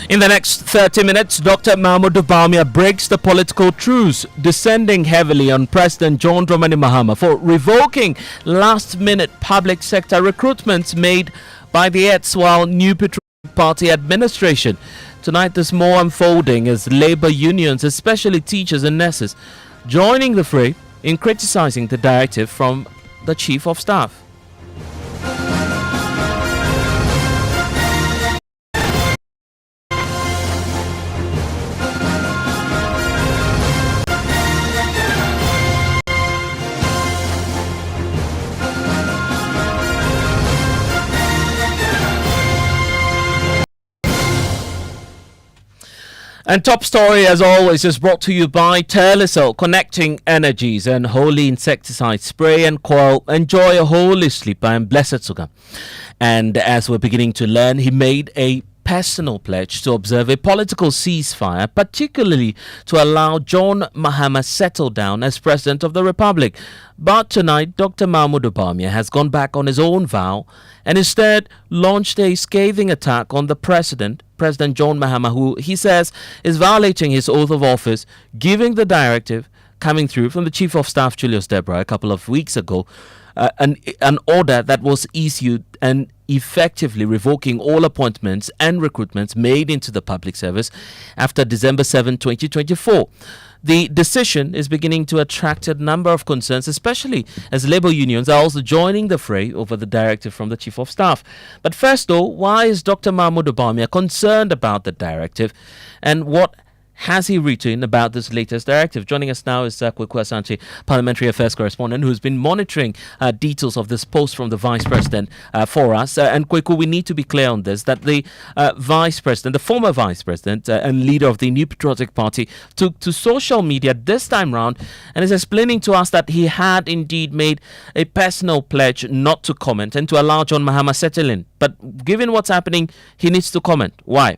In the next 30 minutes, Dr. Bawumia breaks the political truce, descending heavily on President John Dramani Mahama for revoking last-minute public sector recruitments made by the erstwhile New Patriotic Party administration. Tonight, there's more unfolding as labor unions, especially teachers and nurses, joining the fray in criticizing the directive from the Chief of Staff. And top story, as always, is brought to you by Telecel, connecting energies and holy insecticide spray and coil. Enjoy a holy sleep. I am Blessed Suga. And as we're beginning to learn, he made a personal pledge to observe a political ceasefire, particularly to allow John Mahama settle down as President of the Republic. But tonight, Dr. Bawumia has gone back on his own vow and instead launched a scathing attack on the President John Mahama, who he says is violating his oath of office, giving the directive coming through from the Chief of Staff Julius Deborah a couple of weeks ago, an order that was issued and effectively revoking all appointments and recruitments made into the public service after December 7, 2024. The decision is beginning to attract a number of concerns, especially as labor unions are also joining the fray over the directive from the Chief of Staff. But first, though, why is Dr. Bawumia concerned about the directive, and what has he written about this latest directive? Joining us now is Kweku Asante, Parliamentary Affairs Correspondent, who's been monitoring details of this post from the Vice President for us. And Kweku, we need to be clear on this, that the Vice President, the former Vice President and leader of the New Patriotic Party, took to social media this time round and is explaining to us that he had indeed made a personal pledge not to comment and to allow John Mahama settle in. But given what's happening, he needs to comment. Why?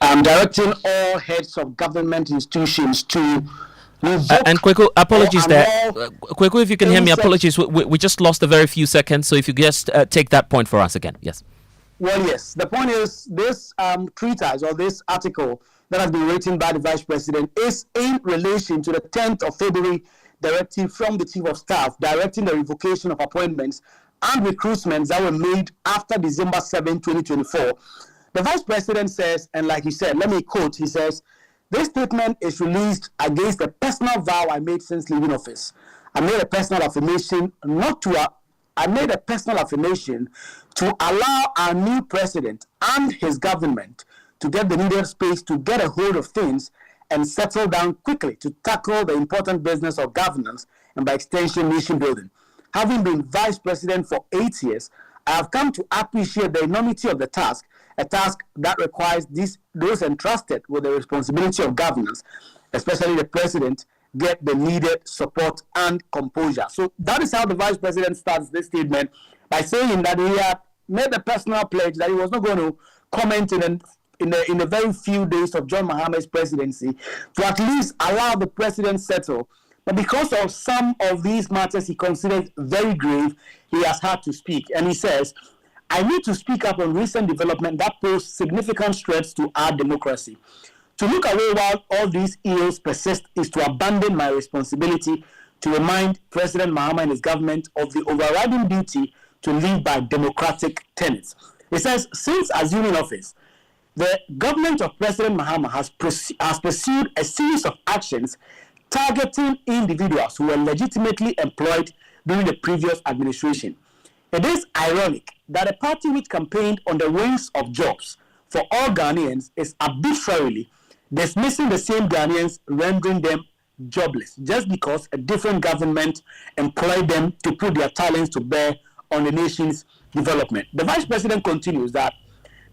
I'm directing all heads of government institutions to revoke. And Kweku, apologies there. Kweku, if you can hear me, apologies. We just lost a very few seconds, so if you just take that point for us again. Yes. Well, yes. The point is this treatise or this article that has been written by the Vice President is in relation to the 10th of February directive from the Chief of Staff directing the revocation of appointments and recruitments that were made after December 7, 2024. The Vice President says, and like he said, let me quote, he says, "This statement is released against the personal vow I made since leaving office. I made a personal affirmation to allow our new president and his government to get the needed space to get a hold of things and settle down quickly to tackle the important business of governance and by extension nation building. Having been Vice President for 8 years, I have come to appreciate the enormity of the task, a task that requires those entrusted with the responsibility of governance, especially the President, get the needed support and composure." So that is how the Vice President starts this statement, by saying that he had made a personal pledge that he was not going to comment in the very few days of John Mahama's presidency to at least allow the President settle. But because of some of these matters he considers very grave, he has had to speak. And he says, "I need to speak up on recent development that pose significant threats to our democracy. To look away while all these ills persist is to abandon my responsibility to remind President Mahama and his government of the overriding duty to live by democratic tenets." He says, since assuming office, the government of President Mahama has pursued a series of actions targeting individuals who were legitimately employed during the previous administration. It is ironic that a party which campaigned on the wings of jobs for all Ghanaians is arbitrarily dismissing the same Ghanaians, rendering them jobless, just because a different government employed them to put their talents to bear on the nation's development. The Vice President continues that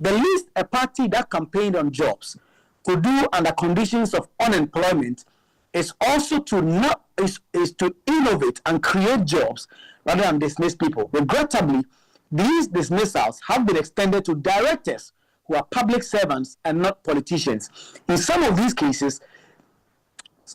the least a party that campaigned on jobs could do under conditions of unemployment is also to innovate and create jobs rather than dismiss people. Regrettably, these dismissals have been extended to directors who are public servants and not politicians. In some of these cases,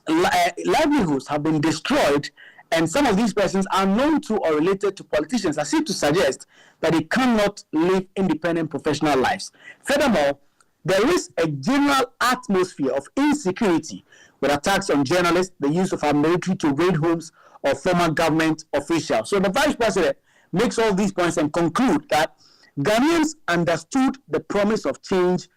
livelihoods have been destroyed, and some of these persons are known to or related to politicians, as if to suggest that they cannot live independent professional lives. Furthermore, there is a general atmosphere of insecurity with attacks on journalists, the use of our military to raid homes of former government officials. So the vice president makes all these points and conclude that Ghanaians understood the promise of change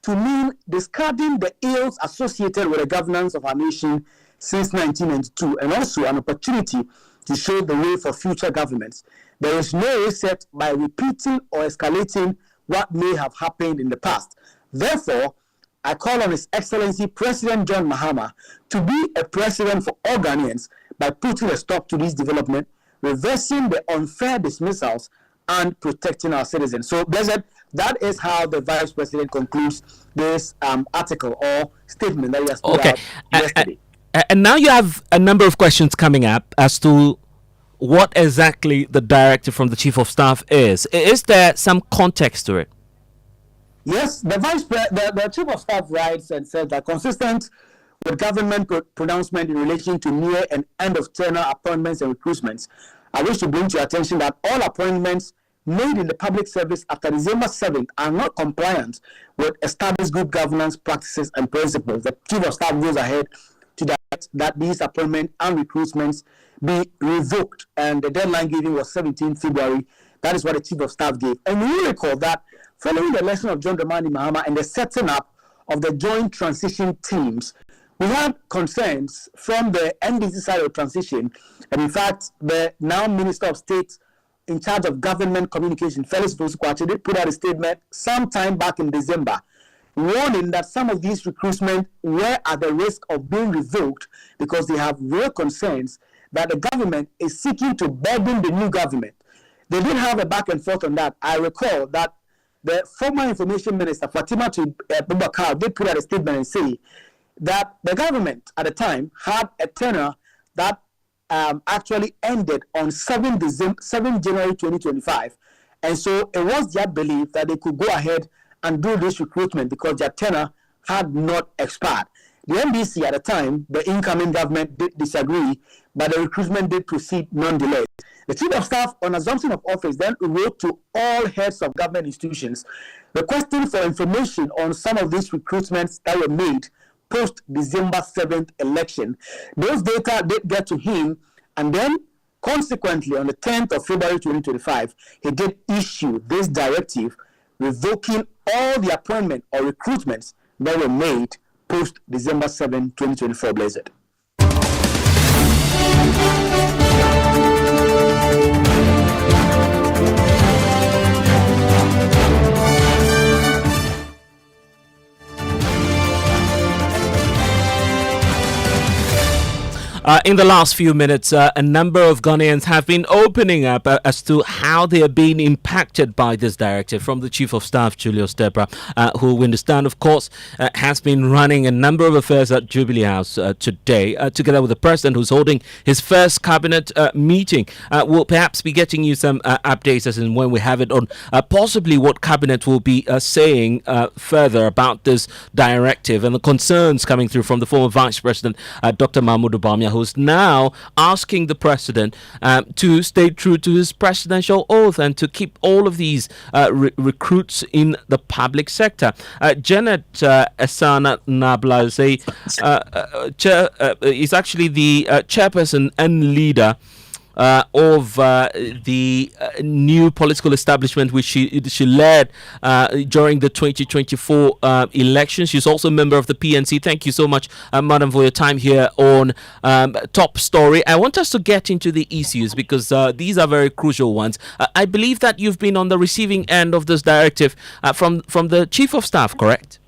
to mean discarding the ills associated with the governance of our nation since 1992, and also an opportunity to show the way for future governments. There is no reset by repeating or escalating what may have happened in the past. Therefore, I call on His Excellency President John Mahama to be a president for all Ghanaians by putting a stop to this development, reversing the unfair dismissals, and protecting our citizens. So, Blessed, that is how the Vice President concludes this article or statement that he has put out yesterday. And now you have a number of questions coming up as to what exactly the directive from the Chief of Staff is. Is there some context to it? Yes, the Chief of Staff writes and says that consistent with government pronouncement in relation to near and end of tenure appointments and recruitments, I wish to bring to your attention that all appointments made in the public service after December 7th are not compliant with established good governance practices and principles. The Chief of Staff goes ahead to direct that these appointments and recruitments be revoked, and the deadline given was 17 February. That is what the Chief of Staff gave. And we recall that following the election of John Dramani Mahama and the setting up of the joint transition teams, we had concerns from the NDC side of transition, and in fact, the now Minister of State in charge of government communication, Felix Fosu-Kwakye, did put out a statement sometime back in December, warning that some of these recruitments were at the risk of being revoked because they have real concerns that the government is seeking to burden the new government. They did have a back and forth on that. I recall that the former information minister, Fatima Boubacar, did put out a statement and say that the government at the time had a tenure that actually ended on 7 January 2025. And so it was their belief that they could go ahead and do this recruitment because their tenure had not expired. The NDC at the time, the incoming government, did disagree, but the recruitment did proceed nonetheless. The Chief of Staff, on assumption of office, then wrote to all heads of government institutions requesting for information on some of these recruitments that were made post-December 7th election. Those data did get to him, and then consequently, on the 10th of February 2025, he did issue this directive revoking all the appointment or recruitments that were made post-December 7, 2024, Blessed. In the last few minutes, a number of Ghanaians have been opening up as to how they are being impacted by this directive from the Chief of Staff, Julius Debra, who we understand, of course, has been running a number of affairs at Jubilee House today, together with the President, who's holding his first cabinet meeting. We'll perhaps be getting you some updates as in when we have it on possibly what Cabinet will be saying further about this directive and the concerns coming through from the former Vice President, Dr. Bawumia, who's now asking the President to stay true to his presidential oath and to keep all of these recruits in the public sector. Janet Asana Nablaze is actually the chairperson and leader of the new political establishment which she led during the 2024 election. She's also a member of the PNC. Thank you so much, Madam, for your time here on Top Story. I want us to get into the issues because these are very crucial ones. I believe that you've been on the receiving end of this directive from the Chief of Staff, correct?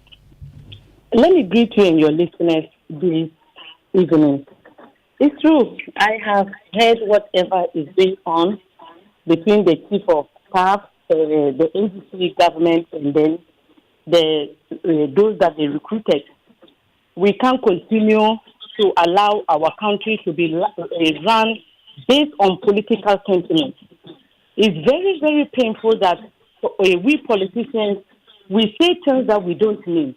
Let me greet you and your listeners this evening. It's true. I have heard whatever is going on between the Chief of Staff, the NDC government, and then those that they recruited. We can't continue to allow our country to be run based on political sentiment. It's very, very painful that we politicians, we say things that we don't mean.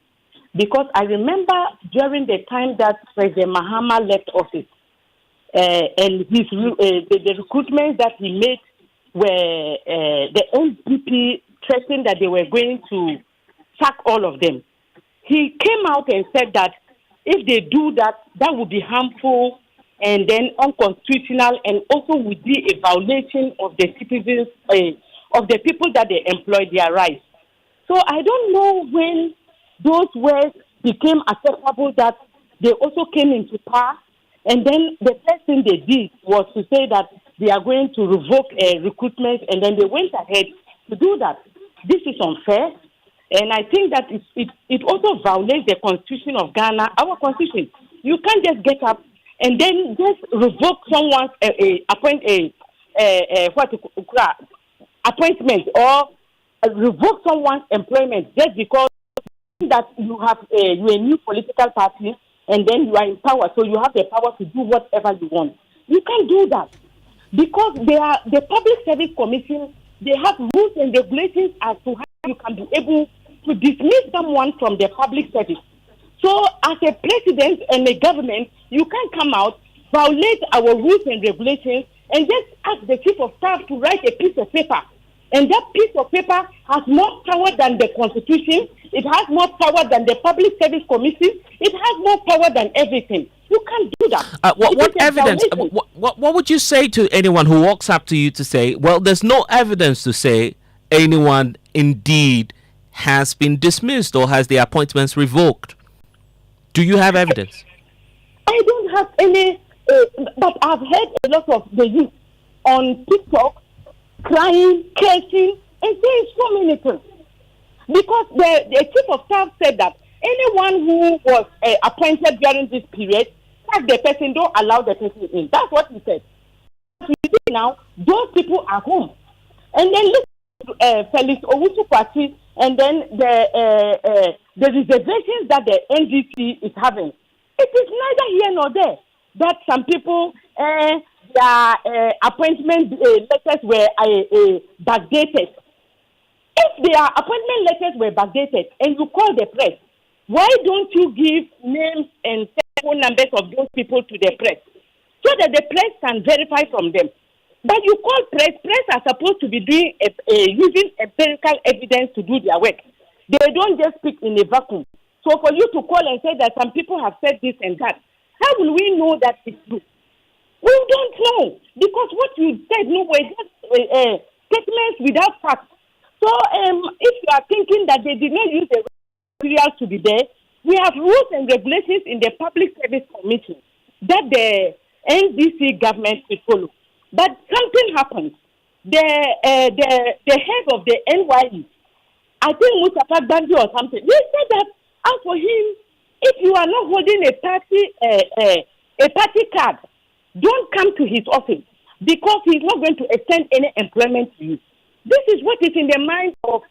because I remember during the time that President Mahama left office, and the recruitments that he made were the NPP threatened that they were going to sack all of them. He came out and said that if they do that, that would be harmful and then unconstitutional, and also would be a violation of the citizens, of the people that they employ, their rights. So I don't know when those words became acceptable that they also came into power, and then the first thing they did was to say that they are going to revoke recruitment, and then they went ahead to do that. This is unfair, and I think that it also violates the Constitution of Ghana, our Constitution. You can't just get up and then just revoke someone's appointment or revoke someone's employment just because that you have you're a new political party and then you are in power, so you have the power to do whatever you want. You can't do that because they are the Public Service Commission. They have rules and regulations as to how you can be able to dismiss someone from the public service. So, as a president and a government, you can't come out, violate our rules and regulations, and just ask the chief of staff to write a piece of paper. And that piece of paper has more power than the Constitution. It has more power than the Public Service Commission. It has more power than everything. You can't do that. What evidence? What would you say to anyone who walks up to you to say, well, there's no evidence to say anyone indeed has been dismissed or has their appointments revoked? Do you have evidence? I don't have any, but I've heard a lot of the youth on TikTok crying, cursing, and saying so many things. Because the chief of staff said that anyone who was appointed during this period, sack the person, don't allow the person in. That's what he said. Now, those people are home. And then look at Felix Owusu Party, and then the reservations that the NDC is having. It is neither here nor there. That some people, their appointment letters were backdated. If their appointment letters were backdated and you call the press, why don't you give names and telephone numbers of those people to the press so that the press can verify from them? But you call press are supposed to be doing using empirical evidence to do their work. They don't just speak in a vacuum. So for you to call and say that some people have said this and that, how will we know that it's true? We don't know, because what you said, no way, just statements without facts. So if you are thinking that they did not use the material to be there, we have rules and regulations in the Public Service Commission that the NDC government will follow. But something happened. The head of the NYE, I think Mustafa Bandi or something, they said that as for him, if you are not holding a party card, don't come to his office because he's not going to extend any employment to you. This is what is in the mind of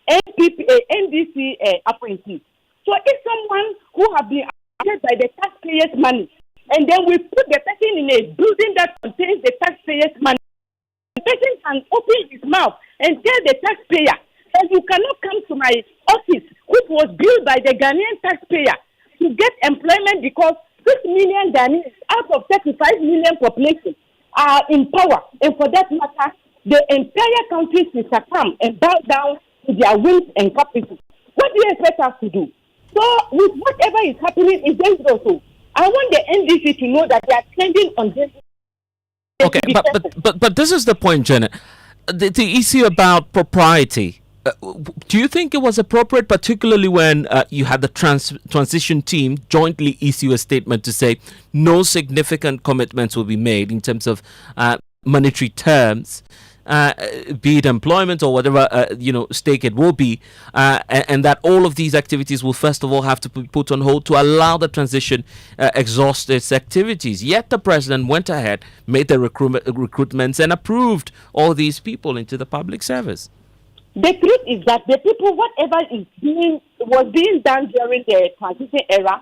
NDC appointees. So if someone who has been appointed by the taxpayers' money, and then we put the person in a building that contains the taxpayers' money, the person can open his mouth and tell the taxpayer that you cannot come to my office, which was built by the Ghanaian taxpayer, to get employment because 6 million Ghanaians out of 35 million population are in power. And for that matter, the entire country will succumb and bow down to their whims and caprices. What do you expect us to do? So with whatever is happening in dangerous, so I want the NDC to know that they are trending on this. Okay, but this is the point, Janet. The issue about propriety. Do you think it was appropriate, particularly when you had the transition team jointly issue a statement to say no significant commitments will be made in terms of monetary terms, be it employment or whatever stake it will be, and that all of these activities will first of all have to be put on hold to allow the transition exhaust its activities? Yet the president went ahead, made the recruitments, and approved all these people into the public service. The truth is that the people, whatever was being done during the transition era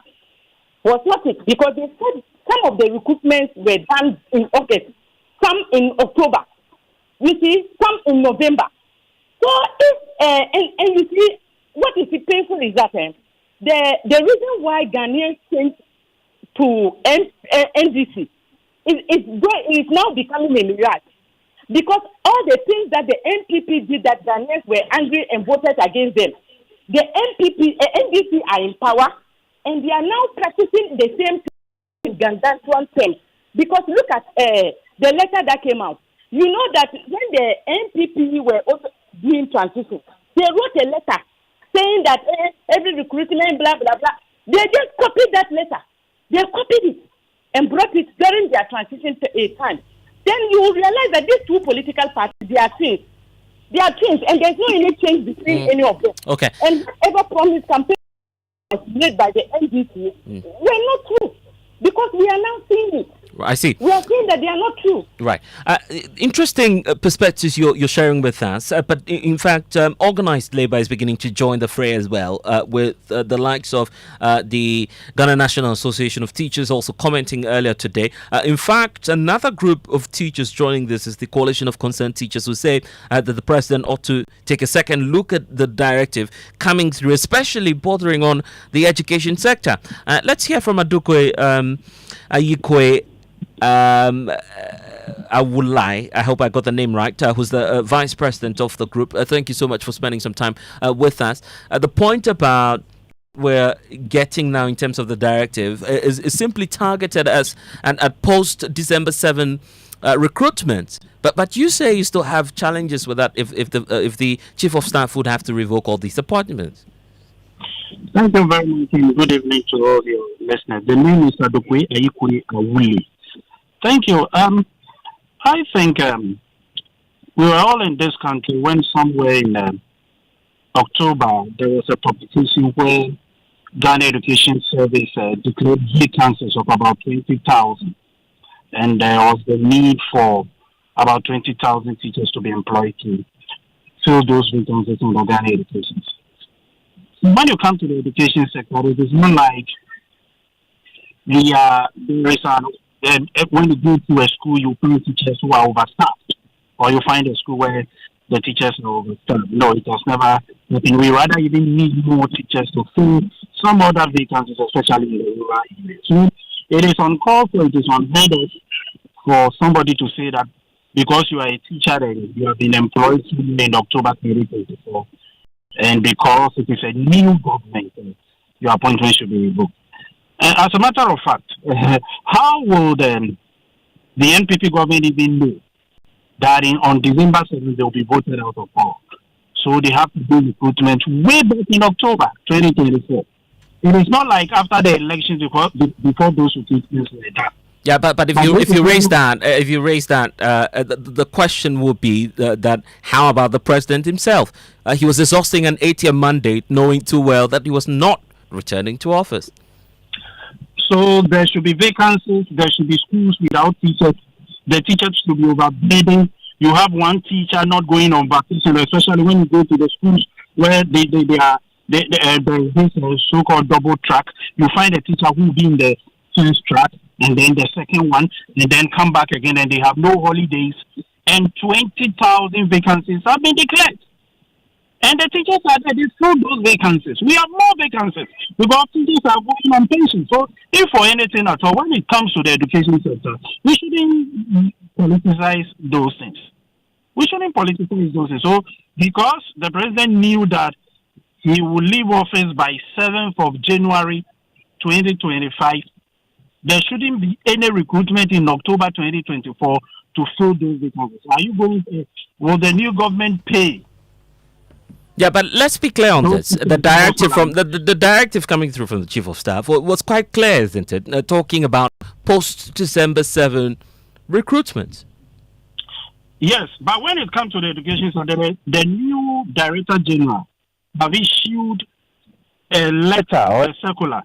was not it, because they said some of the recruitments were done in August, some in October, you see, some in November. So if and you see, what is painful is that the reason why Ghanaians changed to NDC is now becoming a mirage. Because all the things that the NPP did that Ghanaians were angry and voted against them, the NDC are in power and they are now practicing the same thing in Gargantuan terms. Because look at the letter that came out. You know that when the NPP were also doing transition, they wrote a letter saying that every recruitment, blah, blah, blah. They just copied that letter. They copied it and brought it during their transition time. Then you will realize that these two political parties, they are twins. They are twins, and there's no any change between any of them. Okay. And whatever promise campaign was made by the NDC were not true. Because we are now seeing it. I see. We are seeing that they are not true. Right. Interesting perspectives you're sharing with us. But in fact, organized labor is beginning to join the fray as well, with the likes of the Ghana National Association of Teachers also commenting earlier today. In fact, another group of teachers joining this is the Coalition of Concerned Teachers, who say that the president ought to take a second look at the directive coming through, especially bordering on the education sector. Let's hear from Adukwe Ayikwe. I will lie. I hope I got the name right. Who's the vice president of the group? Thank you so much for spending some time with us. The point about we're getting now in terms of the directive is simply targeted as at post December 7 recruitment. But you say you still have challenges with that if the chief of staff would have to revoke all these appointments. Thank you very much and good evening to all your listeners. The name is Adokwe Ayikwe Awuli. Thank you. I think we were all in this country when somewhere in October there was a publication where Ghana Education Service declared vacancies of about 20,000, and there was the need for about 20,000 teachers to be employed to fill those vacancies in the Ghana Education Service. When you come to the education sector, it is not like when you go to a school, you find teachers who are overstaffed, or you find a school where the teachers are overstaffed. No, it has never happened. We rather even need more teachers to fill some other vacancies, especially in the rural areas. So it is uncalled for, it is unheard of for somebody to say that because you are a teacher and you have been employed in October 2024, and because it is a new government, your appointment should be revoked. As a matter of fact, how will the NPP government even know that on December 7th they will be voted out of power? So they have to do recruitment way back in October 2024. It is not like after the elections before those who take place like that. Yeah, but if you raise that, the question would be that how about the president himself? He was exhausting an 8-year mandate, knowing too well that he was not returning to office. So there should be vacancies. There should be schools without teachers. The teachers should be overburdened. You have one teacher not going on vacation, especially when you go to the schools where there is this so-called double track. You find a teacher who will be in the first track and then the second one, and then come back again, and they have no holidays. And 20,000 vacancies have been declared. And the teachers are there, they fill those vacancies. We have more vacancies because teachers are going on pension. So, if for anything at all, when it comes to the education sector, we shouldn't politicize those things. So, because the president knew that he will leave office by 7th of January 2025, there shouldn't be any recruitment in October 2024 to fill those vacancies. Will the new government pay? Yeah, but let's be clear on this. The directive from the directive coming through from the chief of staff was quite clear, isn't it? Talking about post December 7 recruitment. Yes, but when it comes to the education sector, the new director general have issued a letter or a circular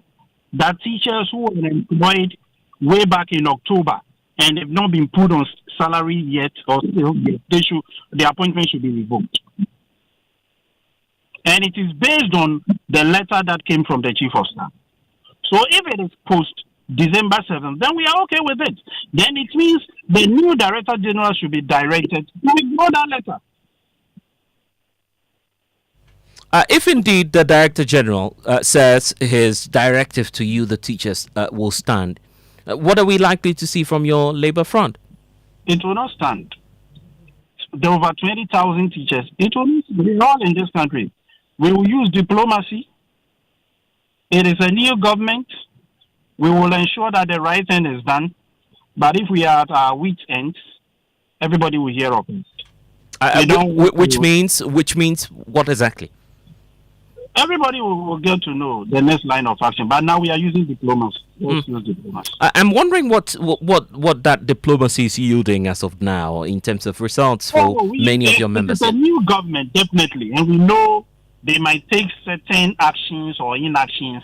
that teachers who were employed way back in October and have not been put on salary yet or still yet, the appointment should be revoked. And it is based on the letter that came from the chief of staff. So if it is post December 7th, then we are okay with it. Then it means the new director general should be directed to ignore that letter. If indeed the Director General says his directive to you, the teachers, will stand, what are we likely to see from your Labour front? It will not stand. There are over 20,000 teachers. It will be all in this country. We will use diplomacy. It is a new government. We will ensure that the right thing is done. But if we are at our wit's ends, everybody will hear of it. Which means what exactly? Everybody will get to know the next line of action. But now we are using diplomacy. Let's use diplomacy. I'm wondering what that diplomacy is yielding as of now in terms of results for many of your members. It's a new government, definitely, and we know they might take certain actions or inactions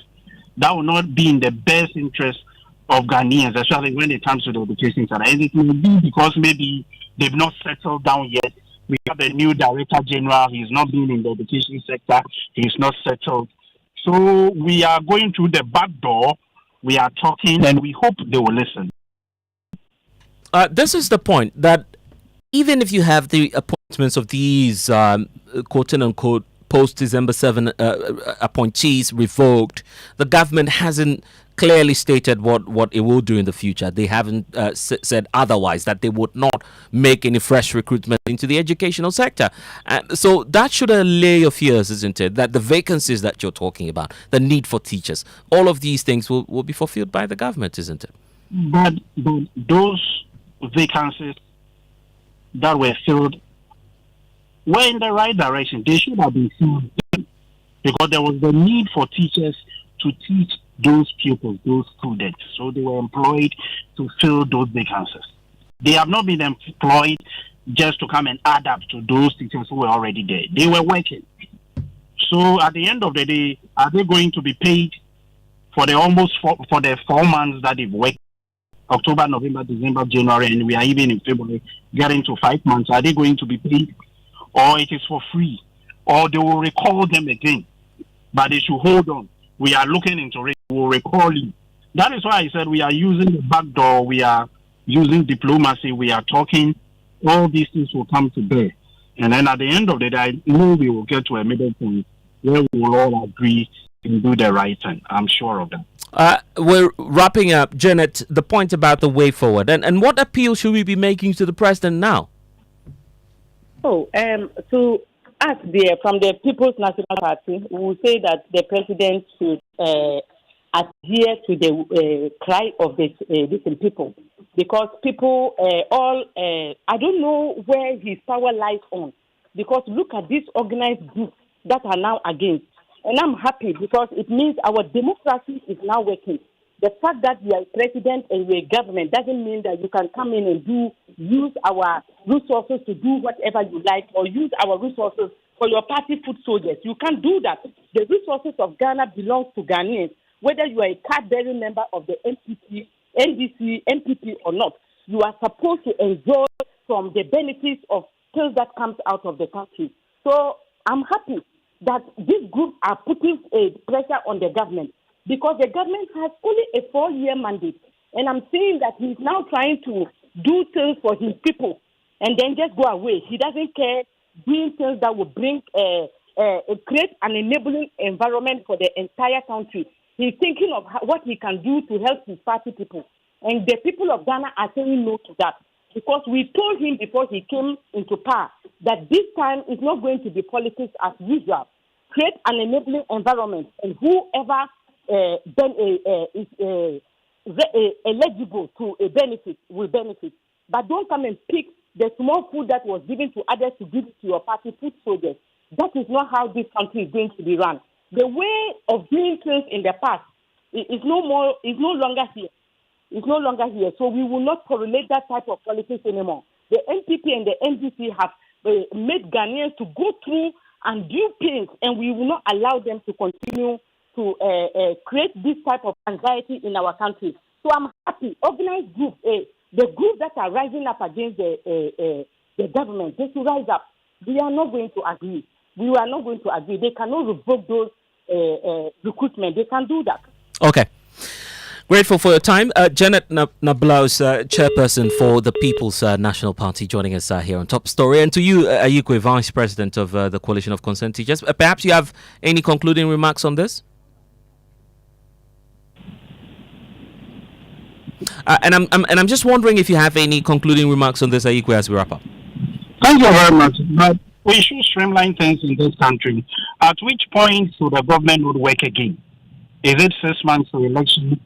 that will not be in the best interest of Ghanaians, especially when it comes to the education sector. And it will be because maybe they've not settled down yet. We have a new Director General. He's not been in the education sector. He's not settled. So we are going through the back door. We are talking, and we hope they will listen. This is the point, that even if you have the appointments of these quote-unquote post-December 7 appointees revoked, the government hasn't clearly stated what it will do in the future. They haven't said otherwise, that they would not make any fresh recruitment into the educational sector. So that should allay your fears, isn't it? That the vacancies that you're talking about, the need for teachers, all of these things will be fulfilled by the government, isn't it? But those vacancies that were filled were in the right direction. They should have been filled because there was the need for teachers to teach those pupils, those students. So they were employed to fill those vacancies. They have not been employed just to come and add up to those teachers who were already there. They were working. So at the end of the day, are they going to be paid for the for the 4 months that they've worked? October, November, December, January, and we are even in February, getting to 5 months. Are they going to be paid, or it is for free, or they will recall them again? But they should hold on. We are looking into it. We will recall you. That is why I said we are using the back door. We are using diplomacy. We are talking. All these things will come to bear. And then at the end of the day, I know we will get to a middle point where we will all agree and do the right thing. I'm sure of that. We're wrapping up, Janet, the point about the way forward. And what appeal should we be making to the president now? To us, from the People's National Party, we will say that the president should adhere to the cry of these people. Because people I don't know where his power lies on. Because look at these organized groups that are now against. And I'm happy because it means our democracy is now working. The fact that we are president and we're government doesn't mean that you can come in and use our resources to do whatever you like, or use our resources for your party foot soldiers. You can't do that. The resources of Ghana belongs to Ghanaians, whether you are a card-bearing member of the NPP, NDC, NPP or not. You are supposed to enjoy from the benefits of things that comes out of the country. So I'm happy that these groups are putting a pressure on the government, because the government has only a 4-year mandate. And I'm saying that he's now trying to do things for his people and then just go away. He doesn't care doing things that will bring create an enabling environment for the entire country. He's thinking of what he can do to help his party people. And the people of Ghana are saying no to that, because we told him before he came into power that this time is not going to be politics as usual. Create an enabling environment, and whoever is eligible to a benefit will benefit. But don't come and pick the small food that was given to others to give it to your party food soldiers. That is not how this country is going to be run. The way of doing things in the past is no longer here. It's no longer here. So we will not correlate that type of politics anymore. The NPP and the NDC have made Ghanaians to go through and do things, and we will not allow them to continue to create this type of anxiety in our country. So I'm happy. Organized groups, the groups that are rising up against the government, they should rise up. We are not going to agree. We are not going to agree. They cannot revoke those recruitment. They can do that. Okay. Grateful for your time. Janet Nablaus, chairperson for the People's National Party, joining us here on Top Story. And to you, Ayikwe, Vice President of the Coalition of Concerned Teachers, perhaps you have any concluding remarks on this? And I'm just wondering if you have any concluding remarks on this, Ayikwe, as we wrap up. Thank you very much. But we should streamline things in this country. At which point should the government would work again? Is it 6 months to election?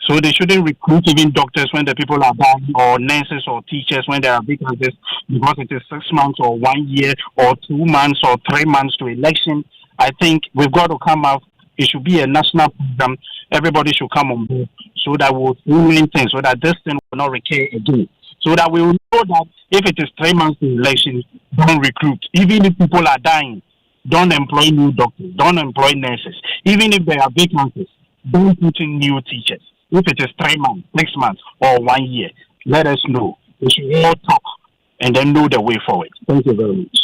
So they shouldn't recruit even doctors when the people are dying, or nurses or teachers when there are vacancies, because it is 6 months or 1 year or 2 months or 3 months to election. I think we've got to come out. It should be a national program. Everybody should come on board so that we'll streamline things, so that this thing will not recur again. So that we will know that if it is 3 months to election, don't recruit. Even if people are dying, don't employ new doctors, don't employ nurses. Even if there are vacancies, don't put in new teachers. If it is 3 months, 6 months, or 1 year, let us know. We should all talk and then know the way forward. Thank you very much.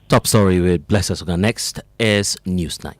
Top Story with Bless Us. Next is Newsnight.